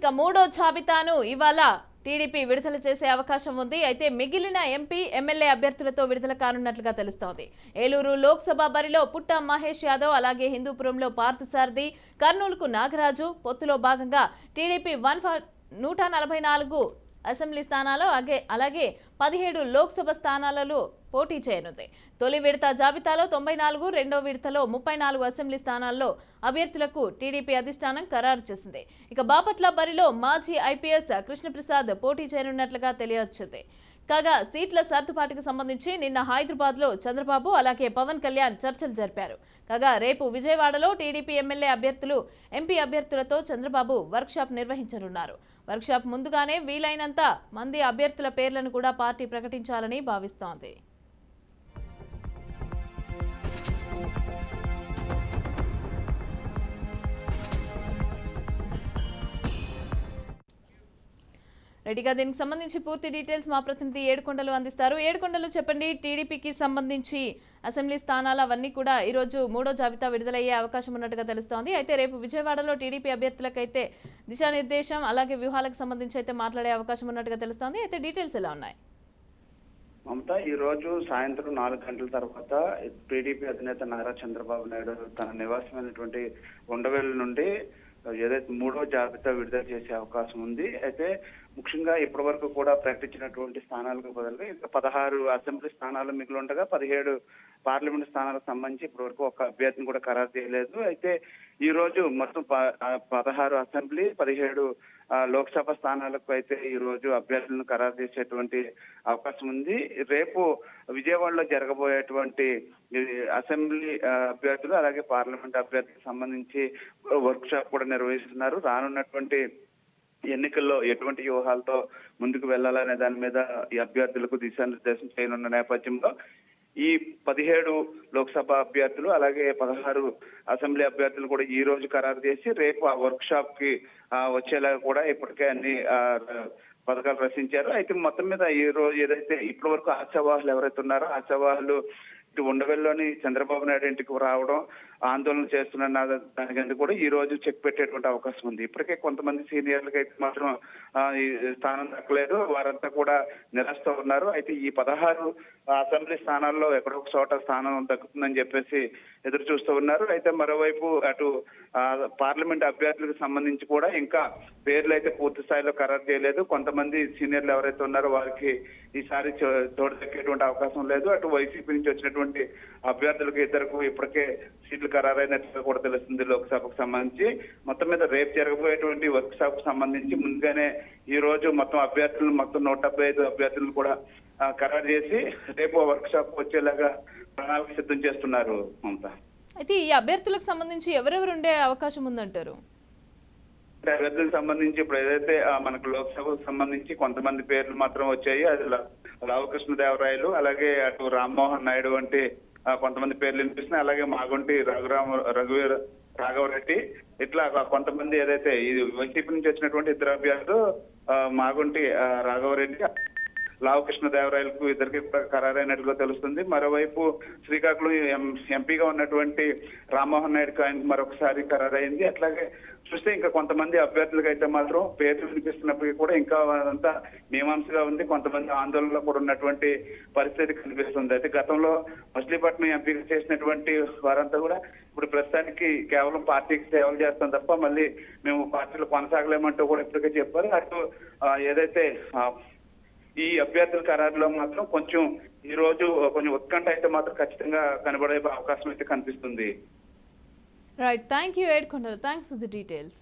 ఇక మూడో జాబితాను ఇవాళ టీడీపీ విడుదల చేసే అవకాశం ఉంది. అయితే మిగిలిన ఎంపీ ఎమ్మెల్యే అభ్యర్థులతో విడుదల కానున్నట్లుగా తెలుస్తోంది. ఏలూరు లోక్సభ బరిలో పుట్ట మహేష్ యాదవ్, అలాగే హిందూపురంలో పార్థసారథి, కర్నూలుకు నాగరాజు. పొత్తులో భాగంగా టీడీపీ 144 అసెంబ్లీ స్థానాలు అలాగే 17 లోక్సభ స్థానాలలో పోటీ చేయనుంది. తొలి విడత జాబితాలో 94, రెండో విడతలో 34 అసెంబ్లీ స్థానాల్లో అభ్యర్థులకు టీడీపీ అధిష్టానం ఖరారు చేసింది. ఇక బాపట్ల బరిలో మాజీ ఐపీఎస్ కృష్ణప్రసాద్ పోటీ చేయనున్నట్లుగా తెలియవచ్చింది. కాగా సీట్ల సర్దుబాటుకు సంబంధించి నిన్న హైదరాబాద్లో చంద్రబాబు అలాగే పవన్ కళ్యాణ్ చర్చలు జరిపారు. కాగా రేపు విజయవాడలో టీడీపీ ఎమ్మెల్యే అభ్యర్థులు, ఎంపీ అభ్యర్థులతో చంద్రబాబు వర్క్షాప్ నిర్వహించనున్నారు. వర్క్షాప్ ముందుగానే వీలైనంత మంది అభ్యర్థుల పేర్లను కూడా పార్టీ ప్రకటించాలని భావిస్తోంది. రెడీగా దీనికి సంబంధించి పూర్తి డీటెయిల్స్ మా ప్రతినిధి ఏడుకొండలు అందిస్తారు. ఏడుకొండలు చెప్పండి, టీడీపీకి సంబంధించి అసెంబ్లీ స్థానాలు అవన్నీ కూడా ఈరోజు మూడో జాబితా విడుదలయ్యే అవకాశం ఉన్నట్టుగా తెలుస్తోంది. అయితే రేపు విజయవాడలో టీడీపీ అభ్యర్థులకైతే దిశానిర్దేశం అలాగే వ్యూహాలకు సంబంధించి అయితే మాట్లాడే అవకాశం ఉన్నట్టుగా తెలుస్తోంది. అయితే డీటెయిల్స్ ఎలా ఉన్నాయి? మమతా, ఈ రోజు సాయంత్రం 4 గంటల తర్వాత టీడీపీ అధినేత నారా చంద్రబాబు నాయుడు తన నివాసమైనటువంటి ఉండవేలు నుండి ఏదైతే మూడో జాబితా విడుదల చేసే అవకాశం ఉంది. అయితే ముఖ్యంగా ఇప్పటి వరకు కూడా ప్రకటించినటువంటి స్థానాలకు బదులుగా ఇంకా 16 అసెంబ్లీ స్థానాలు మిగిలి ఉండగా 17 పార్లమెంట్ స్థానాలకు సంబంధించి ఇప్పటి వరకు ఒక అభ్యర్థిని కూడా ఖరారు చేయలేదు. అయితే ఈ రోజు మొత్తం 16 అసెంబ్లీ, 17 లోక్సభ స్థానాలకు అయితే ఈ రోజు అభ్యర్థులను ఖరారు చేసేటువంటి అవకాశం ఉంది. రేపు విజయవాడలో జరగబోయేటువంటి అసెంబ్లీ అభ్యర్థులు అలాగే పార్లమెంట్ అభ్యర్థులకు సంబంధించి వర్క్ షాప్ కూడా నిర్వహిస్తున్నారు. రానున్నటువంటి ఎన్నికల్లో ఎటువంటి వ్యూహాలతో ముందుకు వెళ్లాలనే దాని మీద ఈ అభ్యర్థులకు దిశానిర్దేశం చేయనున్న నేపథ్యంలో ఈ 17 లోక్సభ అభ్యర్థులు అలాగే 16 అసెంబ్లీ అభ్యర్థులు కూడా ఈ రోజు ఖరారు చేసి రేపు ఆ వర్క్ షాప్ కి వచ్చేలాగా కూడా ఇప్పటికే అన్ని పథకాలు రచించారు. అయితే మొత్తం మీద ఈ రోజు ఏదైతే ఇప్పటి వరకు ఆశావాహులు ఎవరైతే ఉన్నారో ఆశావాహులు ఇటు ఉండవెల్లోని చంద్రబాబు నాయుడు ఇంటికి రావడం, ఆందోళన చేస్తున్న దానికంటే కూడా ఈ రోజు చెక్ పెట్టేటువంటి అవకాశం ఉంది. ఇప్పటికే కొంతమంది సీనియర్లకు అయితే మాత్రం ఈ స్థానం దక్కలేదు, వారంతా కూడా నిరాశతో ఉన్నారు. అయితే ఈ 16 అసెంబ్లీ స్థానాల్లో ఎక్కడో ఒక చోట స్థానం దక్కుతుందని చెప్పేసి ఎదురు చూస్తూ ఉన్నారు. అయితే మరోవైపు అటు పార్లమెంట్ అభ్యర్థులకు సంబంధించి కూడా ఇంకా పేర్లు అయితే పూర్తి స్థాయిలో ఖరారు చేయలేదు. కొంతమంది సీనియర్లు ఎవరైతే ఉన్నారో వారికి ఈసారి చోటు దక్కేటువంటి అవకాశం లేదు. అటు వైసీపీ నుంచి వచ్చినటువంటి అభ్యర్థులకు ఇద్దరికి ఇప్పటికే సీట్లు ఖరారైనట్టుగా కూడా తెలుస్తుంది. లోక్సభకు సంబంధించి మొత్తం మీద రేపు జరగబోయేటువంటి వర్క్ షాప్ కు సంబంధించి ముందుగానే ఈ రోజు మొత్తం అభ్యర్థులను 175 అభ్యర్థులను కూడా ఖరారు చేసి రేపు వర్క్ షాప్ వచ్చేలాగా ప్రణాళిక సిద్ధం చేస్తున్నారు మమతా. అయితే ఈ అభ్యర్థులకు సంబంధించి ఎవరెవరు ఉండే అవకాశం ఉందంటారు? అభ్యర్థులకు సంబంధించి ఇప్పుడు ఏదైతే మనకు లోక్సభకు సంబంధించి కొంతమంది పేర్లు మాత్రం వచ్చాయి. అది రామకృష్ణదేవరాయలు అలాగే అటు రామ్మోహన్ నాయుడు వంటి కొంతమంది పేర్లు వినిపిస్తున్నాయి. అలాగే మాగుంటి రాఘవరెడ్డి ఇట్లా కొంతమంది ఏదైతే ఈ వైసీపీ నుంచి వచ్చినటువంటి ఇద్దరు అభ్యర్థులు మాగుంటి రాఘవరెడ్డి, లావకృష్ణదేవరాయలకు ఇద్దరికి కూడా ఖరారైనట్లుగా తెలుస్తుంది. మరోవైపు శ్రీకాకుళం ఎంపీగా ఉన్నటువంటి రామ్మోహన్ నాయుడుకి ఆయనకు మరొకసారి ఖరారైంది. అట్లాగే చూస్తే ఇంకా కొంతమంది అభ్యర్థులకు అయితే మాత్రం పేర్లు వినిపిస్తున్నప్పటికీ కూడా ఇంకా అంతా మీమాంసగా ఉంది. కొంతమంది ఆందోళనలో కూడా ఉన్నటువంటి పరిస్థితి కనిపిస్తుంది. అయితే గతంలో మచిలీపట్నం ఎంపీగా చేసినటువంటి వారంతా కూడా ఇప్పుడు ప్రస్తుతానికి కేవలం పార్టీకి సేవలు చేస్తాం తప్ప మళ్ళీ మేము పార్టీలో కొనసాగలేమంటూ కూడా ఇప్పటికే చెప్పారు. అటు ఏదైతే ఈ అభ్యర్థుల ఖరారులో మాత్రం కొంచెం ఈ రోజు కొంచెం ఉత్కంఠ అయితే మాత్రం ఖచ్చితంగా కనబడే అవకాశం అయితే కనిపిస్తుంది. Right, thank you Edukondalu. Thanks for the details.